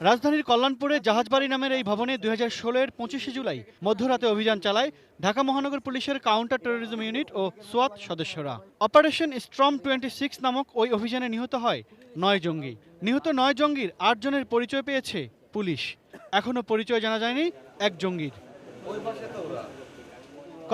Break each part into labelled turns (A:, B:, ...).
A: রাজধানীর কল্যাণপুরে জাহাজবাড়ি নামের এই ভবনে 2016-এর 25শে জুলাই মধ্যরাতে অভিযান চালায় ঢাকা মহানগর পুলিশের কাউন্টার টেরোরিজম ইউনিট ও সোয়াত সদস্যরা। অপারেশন স্ট্রম 26 নামক ওই অভিযানে নিহত হয় 9 জঙ্গি। নিহত 9 জঙ্গির 8 জনের পরিচয় পেয়েছে পুলিশ। এখনও পরিচয় জানা যায়নি এক জঙ্গির।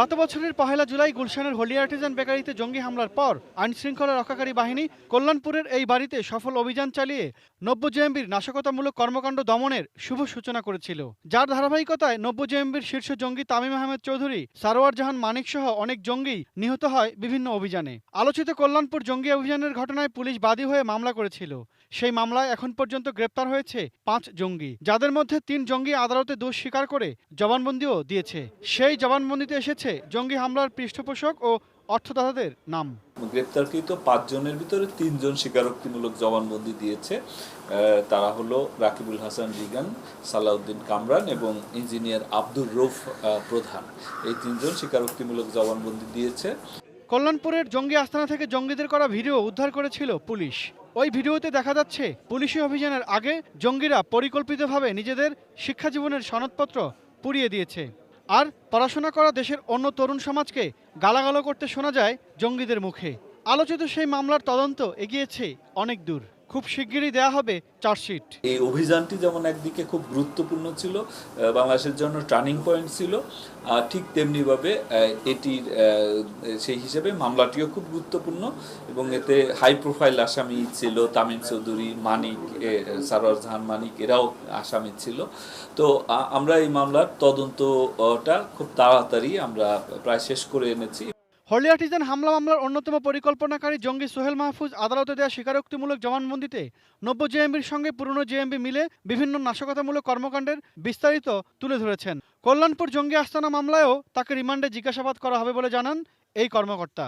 A: গত বছরের 1 জুলাই গুলশানের হোলি আর্টিজান বেকারিতে জঙ্গি হামলার পর আইনশৃঙ্খলা রক্ষাকারী বাহিনী কল্যাণপুরের এই বাড়িতে সফল অভিযান চালিয়ে 90 জেএমবির নাশকতামূলক কর্মকাণ্ড দমনের শুভ সূচনা করেছিল। যার ধারাবাহিকতায় 90 জেএমবির শীর্ষ জঙ্গি তামিম আহমেদ চৌধুরী, সারোয়ার জাহান মানিক সহ অনেক জঙ্গি নিহত হয় বিভিন্ন অভিযানে। আলোচিত কল্যাণপুর জঙ্গি অভিযানের ঘটনায় পুলিশ বাদী হয়ে মামলা করেছিল। সেই মামলায় এখন পর্যন্ত গ্রেপ্তার হয়েছে 5 জঙ্গি, যাদের মধ্যে 3 জঙ্গি আদালতে দোষ স্বীকার করে জবানবন্দিও দিয়েছে। সেই জবানবন্দিতে এসেছে জঙ্গি হামলার পৃষ্ঠপোষক ও অর্থদাতাদের নাম।
B: গ্রেপ্তারকৃত 5 জনের ভিতরে 3 জন স্বীকারোক্তিমূলক জবানবন্দি দিয়েছে। তারা হলো রাকিবুল হাসান রিগান, সালাউদ্দিন কামরান এবং ইঞ্জিনিয়ার আব্দুর রৌফ প্রধান। এই 3 জন স্বীকারোক্তিমূলক জবানবন্দি দিয়েছে।
A: কল্যাণপুরের জঙ্গি আস্তানা থেকে জঙ্গিদের করা ভিডিও উদ্ধার করেছিল পুলিশ। ওই ভিডিওতে দেখা যাচ্ছে পুলিশি অভিযানের আগে জঙ্গিরা পরিকল্পিতভাবে নিজেদের শিক্ষা জীবনের সনদপত্র পুড়িয়ে দিয়েছে। আর পড়াশোনা করা দেশের অন্য তরুণ সমাজকে গালাগালো করতে শোনা যায় জঙ্গিদের মুখে। আলোচিত সেই মামলার তদন্ত এগিয়েছে অনেক দূর। খুব শিগগিরই দেয়া হবে চার্জশিট।
B: এই অভিযানটি যেমন একদিকে খুব গুরুত্বপূর্ণ ছিল, বাংলাদেশের জন্য টার্নিং পয়েন্ট ছিল, ঠিক তেমনিভাবে এটির সেই হিসেবে মামলাটিও খুব গুরুত্বপূর্ণ এবং এতে হাই প্রোফাইল আসামি ছিল। তামিম চৌধুরী, মানিক, সারোয়ার জাহান মানিক এরাও আসামি ছিল। তো আমরা এই মামলার তদন্তটা খুব তাড়াতাড়ি আমরা প্রায় শেষ করে এনেছি।
A: হোলি আর্টিজান হামলা মামলার অন্যতম পরিকল্পনাকারী জঙ্গি সোহেল মাহফুজ আদালতে দেওয়া স্বীকারোক্তিমূলক জবানবন্দিতে 90 জেএমবির সঙ্গে পুরনো জেএমবি মিলে বিভিন্ন নাশকতামূলক কর্মকাণ্ডের বিস্তারিত তুলে ধরেছেন। কল্যাণপুর জঙ্গি আস্তানা মামলায়ও তাকে রিমান্ডে জিজ্ঞাসাবাদ করা হবে বলে জানান এই কর্মকর্তা।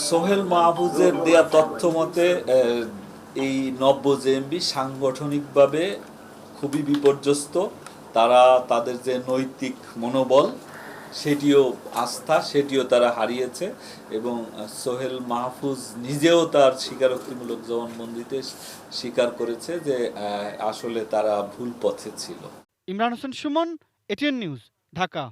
B: সোহেল মাহফুজের দেয়া তথ্য মতে এই 90 জেএমবি সাংগঠনিকভাবে খুবই বিপর্যস্ত। তারা তাদের যে নৈতিক মনোবল সেটিও আস্থা সেটিও তারা হারিয়েছে এবং সোহেল মাহফুজ নিজেও তার স্বীকারোক্তিমূলক জবানবন্দিতে স্বীকার করেছে যে আসলে তারা ভুল পথে ছিল।
A: Imran Hossain Suman, ATN news, Dhaka.